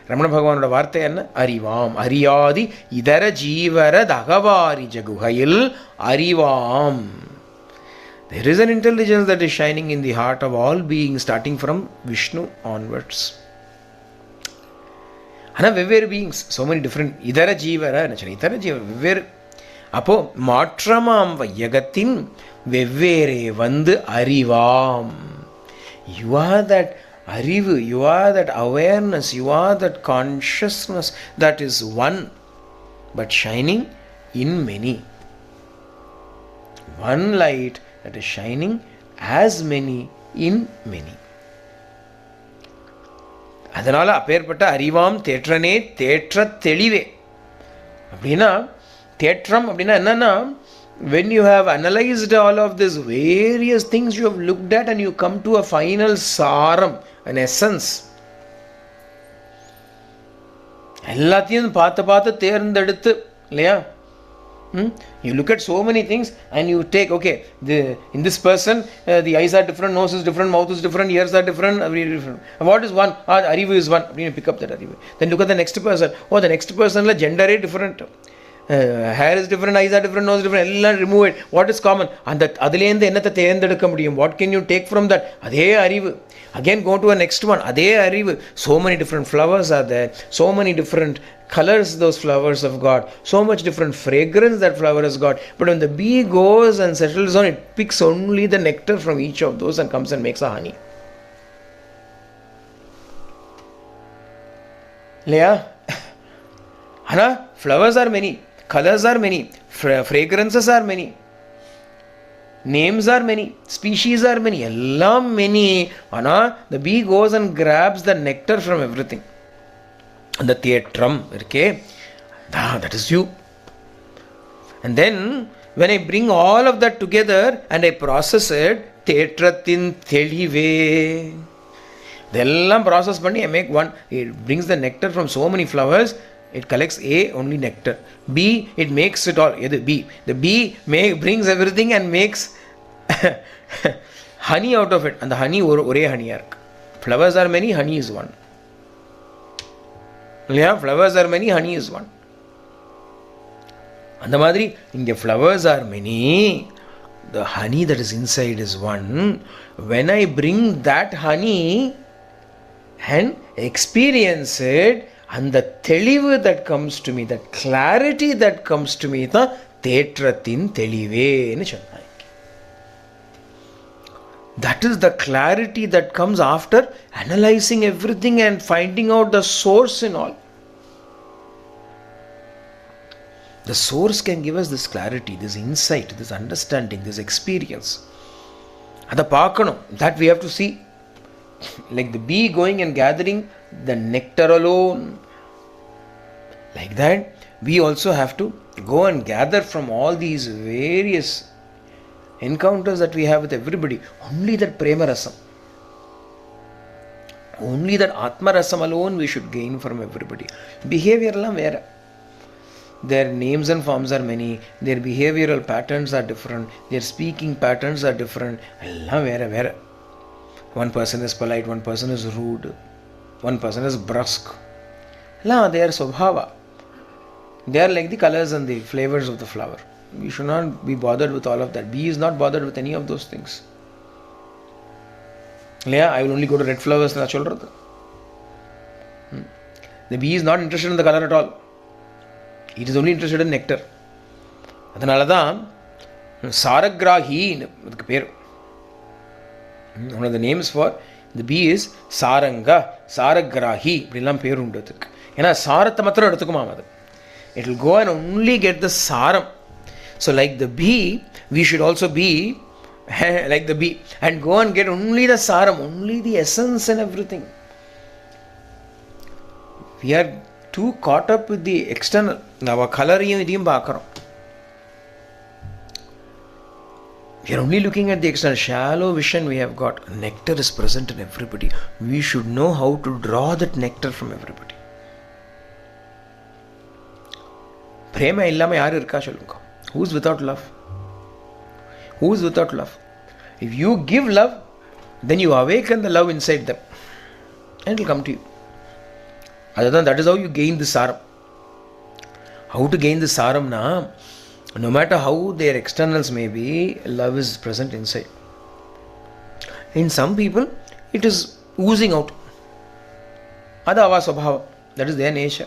ரமண பகவானோட வார்த்தை என்ன? அறிவாம். அறியாதி இதர ஜீவரத் அகவாரிஜ குகையில் அறிவாம். There is an intelligence that is shining in the heart of all beings, starting from Vishnu onwards. ஆனால் வெவ்வேறு beings, so many different. இதர ஜீவர இதர ஜீவ வெவ்வேறு. அப்போ மாற்றமாம் வையகத்தின் வெவ்வேறே வந்து அறிவாம். You are that அறிவு, you are that awareness, you are that consciousness that is one, but shining in many. One light that is shining as many in many. அதனால் அப்பேற்பட்ட அறிவாம் தேற்றனே தேற்ற தெளிவே. அப்படின்னா தேற்றம் அப்படின்னா என்னன்னா, when you have analyzed all of these various things you have looked at and you come to a final saram, an essence. எல்லாத்தையும் பார்த்து தேர்ந்தெடுத்து, இல்லையா? You look at so many things and you take, okay, in this person the eyes are different, nose is different, mouth is different, ears are different, everything different. What is one? Arivu is one. You pick up that arivu. Then look at the next person. Oh, the next person la gender is different, hair is different, eyes are different, nose is different. Ella remove it. What is common? And that adilende enatha therendedukka mudiyum? What can you take from that? Adhe arivu. Again go to a next one. Adhe arivu. So many different flowers are there, so many different colors those flowers have got, so much different fragrance that flower has got. But when the bee goes and settles on, it picks only the nectar from each of those and comes and makes a honey. Leah? Hana, flowers are many, colors are many, fragrances are many, names are many, species are many, ellam many. Hana, the bee goes and grabs the nectar from everything. அந்த தேற்றம் இருக்கே, that is you. And then when I bring all of that together and I process it, தேற்றத்தின் தெளிவே, இதெல்லாம் process பண்ணி I make one. It brings the nectar from so many flowers. It collects A, only nectar. B, it makes it all. B, the bee brings everything and makes honey out of it. And the honey ஒரே ஹனியா இருக்கு. Flowers are many, honey is one. இல்லையா? flowers are many, honey is one. அந்த மாதிரி இங்கே flowers are many, the honey that is inside is one. When I bring that honey and experience it, and the தெளிவு that comes to me, that clarity that comes to me, தான் தேற்றத்தின் தெளிவேன்னு சொன்னாங்க. That is the clarity that comes after analyzing everything and finding out the source in all. The source can give us this clarity, this insight, this understanding, this experience. Adha paakkanum, that we have to see. Like the bee going and gathering the nectar alone. Like that, we also have to go and gather from all these various encounters that we have with everybody, only that prema rasam, Only that Atma Rasam alone we should gain from everybody. Behavior la vera. Their names and forms are many. Their behavioral patterns are different. Their speaking patterns are different. Alla vera vera. One person is polite, one person is rude, one person is brusque. La, they are Swabhava. They are like the colors and the flavors of the flower. We should not be bothered with all of that. Bee is not bothered with any of those things. Yeah, I will only go to red flowers. The bee is not interested in the color at all. It is only interested in nectar. Adanaladha Saragrahi. One of the names for the bee is Saranga, Saragrahi. It will go and only get the saram. So like the bee, we should also be like the bee and go and get only the saram, only the essence and everything. We are too caught up with the external. Our color we are only looking at the external. Shallow vision we have got. Nectar is present in everybody. We should know how to draw that nectar from everybody. Prema illama yaru irka solunga. Who is without love? Who is without love? If you give love, then you awaken the love inside them. And it will come to you. Other than that is how you gain the saram. How to gain the saram na? No matter how their externals may be, love is present inside. In some people, it is oozing out. Adava Swabhava. That is their nature.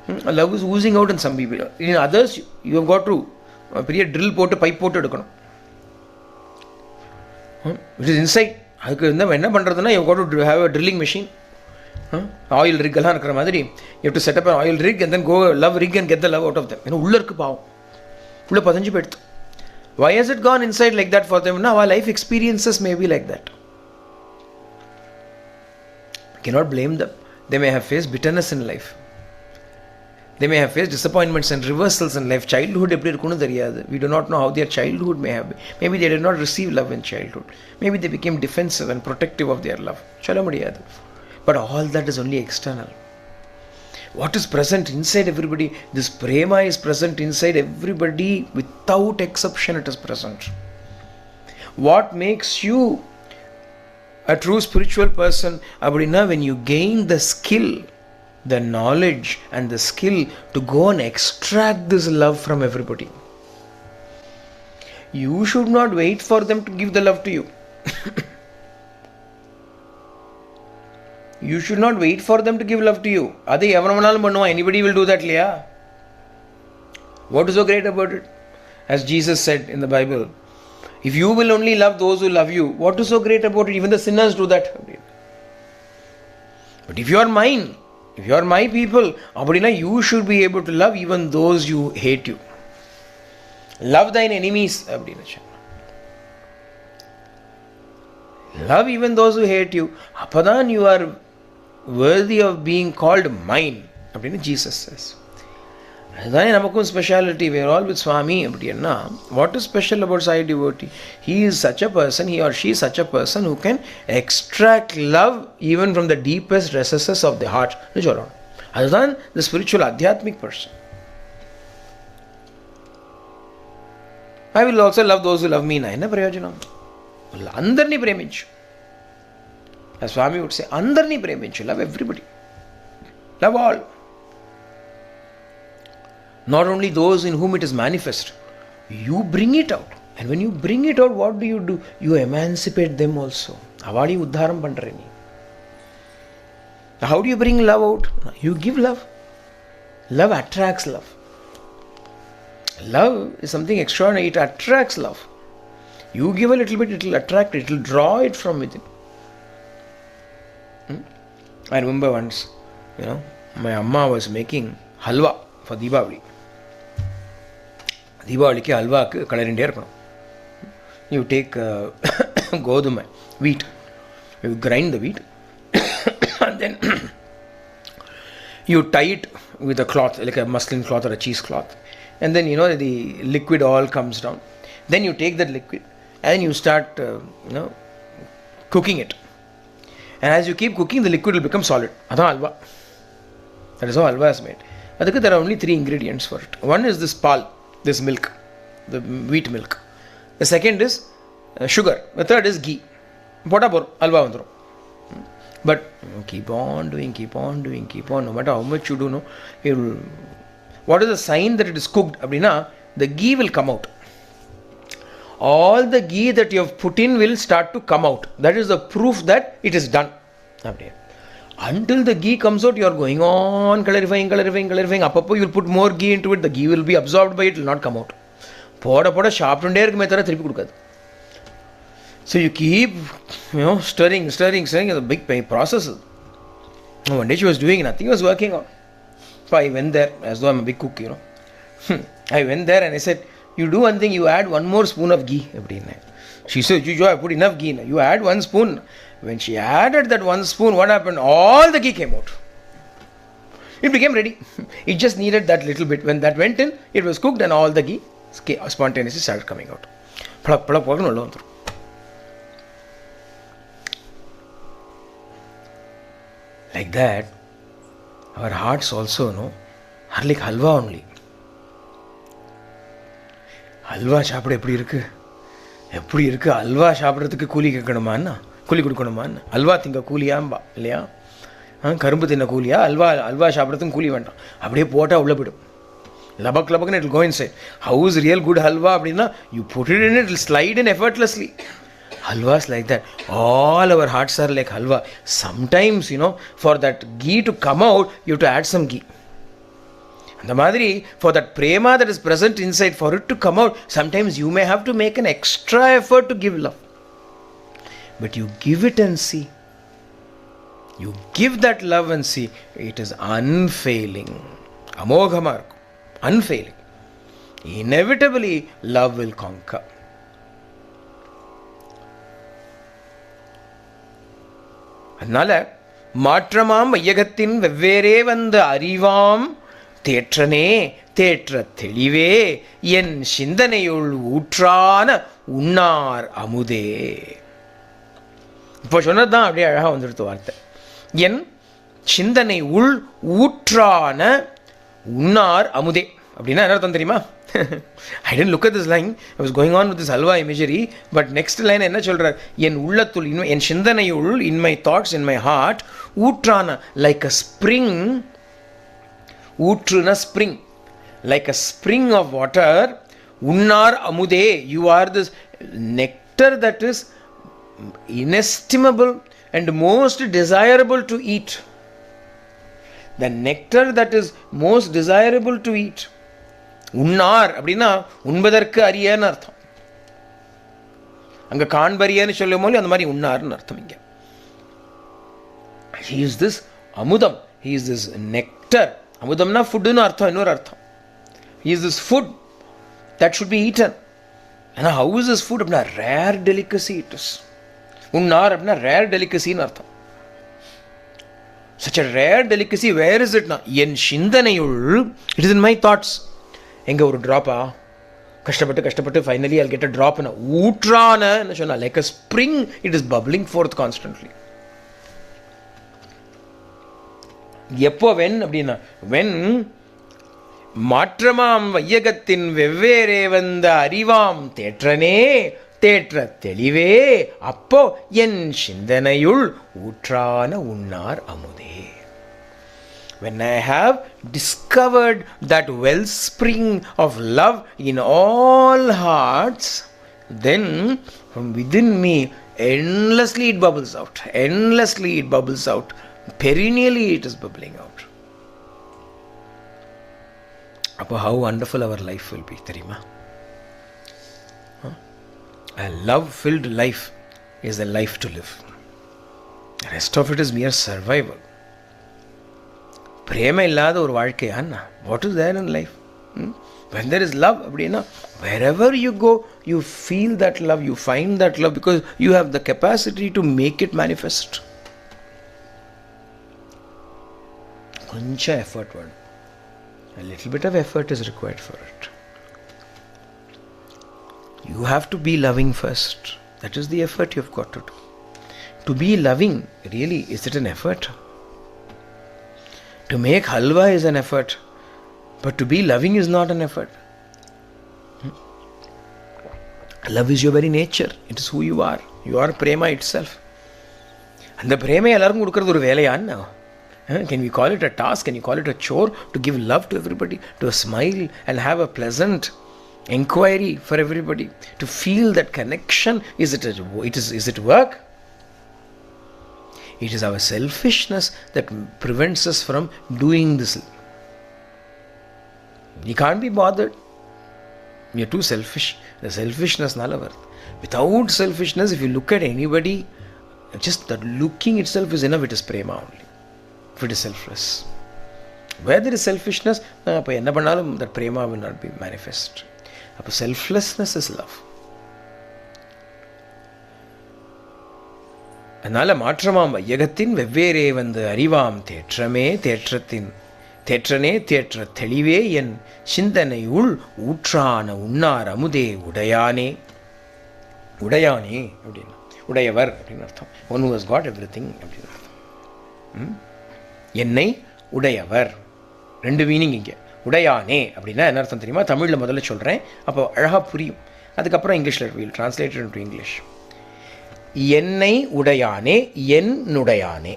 Love is oozing out in some people. In others, you have got to drill pot, pipe pot. It is inside. You have got to have a drilling machine. Oil rig. You have to set up an oil rig and then go love rig and get the love out of them. Why has it gone inside like that for them? Now our life experiences may be like that. You cannot blame them. They may have faced bitterness in life. They may have faced disappointments and reversals in life. Childhood, we do not know how their childhood may have been. Maybe they did not receive love in childhood. Maybe they became defensive and protective of their love. But all that is only external. What is present inside everybody? This prema is present inside everybody. Without exception, it is present. What makes you a true spiritual person? When you gain the skill, the knowledge and the skill to go and extract this love from everybody. You should not wait for them to give the love to you. You should not wait for them to give love to you. Anybody will do that, Leah. What is so great about it? As Jesus said in the Bible, if you will only love those who love you, what is so great about it? Even the sinners do that. But if you are mine, if you are my people, you should be able to love even those who hate you. Love thine enemies. Love even those who hate you. Apadan you are worthy of being called mine. Jesus says. That's speciality. We are all with Swami. What is special about Sai devotee? He is such a person, he or she is such a person who can extract love even from the deepest recesses of the heart. Other than the spiritual Adhyatmic person. I will also love those who love me. Andarni preminchu. As Swami would say, Andarni preminchu. Love everybody. Love all. Not only those in whom it is manifest. You bring it out. And when you bring it out, what do? You emancipate them also. Avadi uddharam pandreni. How do you bring love out? You give love. Love attracts love. Love is something extraordinary. It attracts love. You give a little bit, it will attract it, it will draw it from within. I remember once, my amma was making halwa for Deepavali. Deepavali ki halwa color India. You take goduma, wheat. You grind the wheat and then you tie it with a cloth, like a muslin cloth or a cheese cloth. And then, the liquid all comes down. Then you take that liquid and you start, cooking it. And as you keep cooking, the liquid will become solid. That's halwa. That is how halwa is made. There are only 3 ingredients for it. One is this pal, this milk, the wheat milk. The second is sugar. The third is ghee. Halwa vandrum. But keep on doing. No matter how much you do, no, it will. What is the sign that it is cooked? The ghee will come out. All the ghee that you have put in will start to come out. That is the proof that it is done. Until the ghee comes out, you are going on clarifying. Appo you will put more ghee into it. The ghee will be absorbed by it. It will not come out. So you keep, stirring. It's a big process. One day she was doing nothing, was working on. So I went there, as though I'm a big cook, I went there and I said, you do one thing, you add 1 more spoon of ghee. She said, I put enough ghee. You add 1 spoon. When she added that 1 spoon, what happened? All the ghee came out. It became ready. It just needed that little bit. When that went in, it was cooked and all the ghee spontaneously started coming out. Like that, our hearts also are like halwa only. Halwa சாப்பிட எப்படி இருக்கு அல்வா சாப்பிட்றதுக்கு கூலி கொடுக்கணுமா அல்வா திங்க கூலியாம்பா இல்லையா கரும்பு தின்ன கூலியா அல்வா சாப்பிட்றதுக்கும் கூலி வேண்டாம் அப்படியே போட்டால் உள்ள போய்டும் லபக்னு it will go inside. How is real good halwa அப்படின்னா you put it in, it will slide in effortlessly. Halwa is like that. All our hearts are like halwa. Sometimes, for that ghee to come out, you have to add some ghee. And the madri, for that prema that is present inside, for it to come out, sometimes you may have to make an extra effort to give love. But you give it and see. You give that love and see. It is unfailing. Amogha unfailing. Inevitably, love will conquer. அதனால மாற்றமாம் வையகத்தின் வெவ்வேறே வந்த அறிவாம் தேற்றனே தேற்ற தெளிவே என் சிந்தனையுள் ஊற்றான உண்ணார் அமுதே. இப்போ சொன்னதுதான் அப்படியே அழகாக வந்துடுத்து வார்த்தை. என் சிந்தனை உள் ஊற்றான உண்ணார் அமுதே அப்படின்னா என்ன அர்த்தம் தெரியுமா? I didn't look at this line. I was going on with this halwa imagery. But next line என்ன சொல்றார்? என் உள்ளத்துள், என் சிந்தனையுள், in my thoughts, in my heart, ஊற்றான, like a spring, ஊற்றுன spring, like a spring of water, உன்னார் Amudhe, you are this nectar that is inestimable and most desirable to eat. The nectar that is most desirable to eat. உண்ணார் அப்படின்னா உண்பதற்கு அரியன்னு அர்த்தம். அங்க காண்பரியன்னு சொல்லும் போது அந்த மாதிரி உண்ணார்னு அர்த்தம். இங்க he is this அமுதம், he is this nectar. அமுதம்னா ஃபுட்டுன்னு அர்த்தம், இன்னொரு அர்த்தம். he is this food that should be eaten. ஏன்னா how is this food அப்படின்னா rare delicacy it is. உண்ணார் அப்படின்னா rare delicacy ன்னு அர்த்தம். such a rare delicacy, where is it now? N சிந்தனையுள், it is in my thoughts. எங்கே ஒரு ட்ராப்பா கஷ்டப்பட்டு finally I'll get a drop in ஊற்றான சொன்னா like a spring, it is bubbling forth constantly. எப்போ when அப்படின்னா when மாற்றமாம் வையகத்தின் வெவ்வேறே வந்த அறிவாம் தேற்றனே தேற்ற தெளிவே அப்போ என் சிந்தனையுள் ஊற்றான உண்ணார் அமுதே. When I have discovered that wellspring of love in all hearts, then from within me endlessly it bubbles out. Perennially it is bubbling out. Appo how wonderful our life will be, theriyuma? A love-filled life is the life to live. The rest of it is mere survival. பிரேம இல்லாத ஒரு வாழ்க்கையான்னா what is there in life? when there is love அப்படின்னா wherever you go you feel that love, you find that love because you have the capacity to make it manifest. கொஞ்சம் effort வேணும். a little bit of effort is required for it. you have to be loving first. That is the effort you have got to do. To be loving, really, is it an effort? To make halwa is an effort, but to be loving is not an effort. Love is your very nature. It is who you are. You are prema itself. And the prema எல்லாருக்கும் கொடுக்கிறது ஒரு வேலையான்னு. Can we call it a task? Can you call it a chore to give love to everybody, to smile and have a pleasant inquiry for everybody, to feel that connection? Is it work? It is our selfishness that prevents us from doing this. You can't be bothered. You're too selfish. The selfishness nala varth. Without selfishness, if you look at anybody, just that looking itself is enough. It is prema only. If it is selfless. Where there is selfishness, that prema will not be manifest. Selflessness is love. அதனால மாற்றமாம் வையகத்தின் வெவ்வேறே வந்து அறிவாம் தேற்றமே தேற்றனே தேற்ற தெளிவே என் சிந்தனை உள் ஊற்றான உண்ணார் அமுதே உடையானே அப்படின்னு உடையவர் அப்படின்னு அர்த்தம். One who has got everything அப்படின்னு அர்த்தம். என்னை உடையவர், ரெண்டு மீனிங் இங்கே. உடையானே அப்படின்னா என்ன அர்த்தம் தெரியுமா? தமிழில் முதல்ல சொல்கிறேன், அப்போ அழகாக புரியும். அதுக்கப்புறம் இங்கிலீஷில் வில் டிரான்ஸ்லேட்டட் இன்டு இங்கிலீஷ். என்னை உடையானே, என்னுடையானே.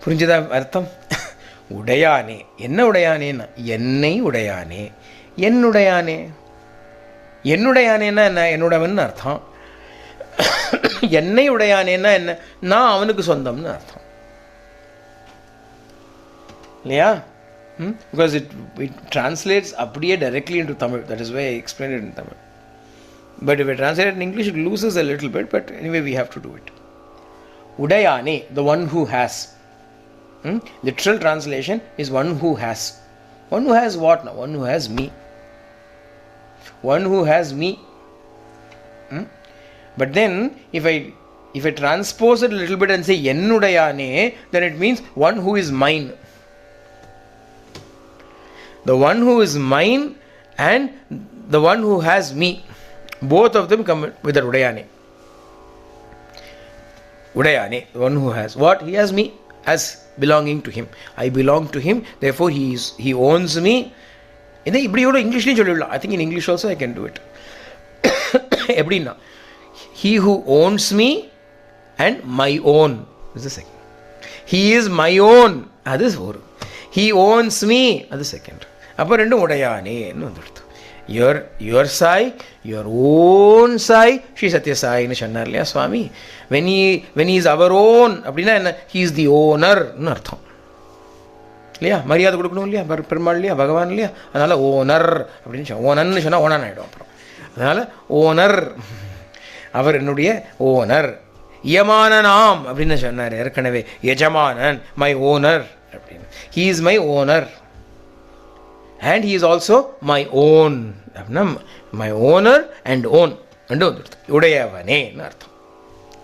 புரிஞ்சுதா அர்த்தம்? உடையானே, என்ன உடையானேன்னா என்னை உடையானே, என்னுடையானே. என்னுடையானேன்னா என்ன? என்னுடையவன் அர்த்தம். என்னை உடையானேன்னா என்ன? நான் அவனுக்கு சொந்தம்னு அர்த்தம் இல்லையா? Because it translates அப்படியே directly into Tamil. That is why I explained it in Tamil. But if I translate it in English, it loses a little bit, but anyway we have to do it. Udayane, the one who has. Literal translation is one who has. One who has what now? One who has me. One who has me. But then if I transpose it a little bit and say Ennudayane, then it means one who is mine. The one who is mine and the one who has me. Both of them come with the Udayane. Udayane, the one who has what? He has me as belonging to him. I belong to him, therefore he owns me. In English, I think in English also I can do it. Ebrina. He who owns me and my own is the second. He is my own. That is one. He owns me. That is second. அப்போ ரெண்டும் உடையானேன்னு வந்துடுது. your sai, your own sai, Sri Satya சாயின்னு சொன்னார் இல்லையா சுவாமி? when he is our own அப்படின்னா என்ன? he is the ownerன்னு அர்த்தம் இல்லையா? மரியாதை கொடுக்கணும் இல்லையா? பெருமாள் இல்லையா? பகவான் இல்லையா? அதனால் ஓனர் அப்படின்னு சொன்னால், ஓனன்னு சொன்னால் ஓனான் ஆகிடும் அப்புறம். அதனால் ஓனர், அவர் என்னுடைய ஓனர். யமானனாம் அப்படின்னு சொன்னார் ஏற்கனவே, எஜமானன், மை ஓனர் அப்படின்னு. he is my owner and he is also my own. அப்படின்னா my owner and own ரெண்டு வந்துடுது. உடையவனேன்னு அர்த்தம்.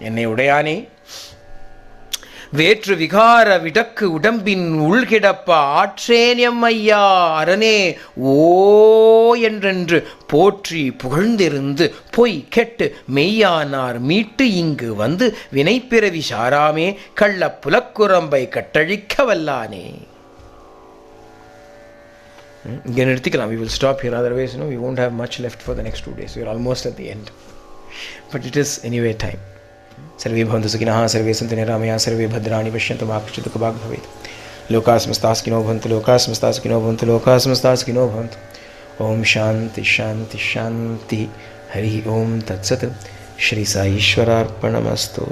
என்னை உடையானே. வேற்று விகார விடக்கு உடம்பின் உள்கிடப்ப ஆற்றேன் எம்மையா அரணே ஓ என்றென்று போற்றி புகழ்ந்திருந்து பொய் கெட்டு மெய்யானார் மீட்டு இங்கு வந்து வினைப்பிறவி சாராமே கள்ள புலக்குரம்பை கட்டழிக்க வல்லானே. இங்கே நிறுத்திக்கலாம். We will stop here, otherwise we won't have much left for the next 2 days. We are almost at the end, but it is anyway time. सर्वे भवन्तु सुखिनः, सर्वे सन्तु निरामयाः, सर्वे भद्राणि पश्यन्तु मा कश्चित् दुःखभाग् भवेत्. लोकाः समस्ताः सुखिनो भवन्तु, लोकाः समस्ताः सुखिनो भवन्तु, लोकाः समस्ताः सुखिनो भवन्तु. ओम शान्ति शान्ति शान्ति. हरि ओम तत्सत्. श्री साईश्वरार्पणमस्तु.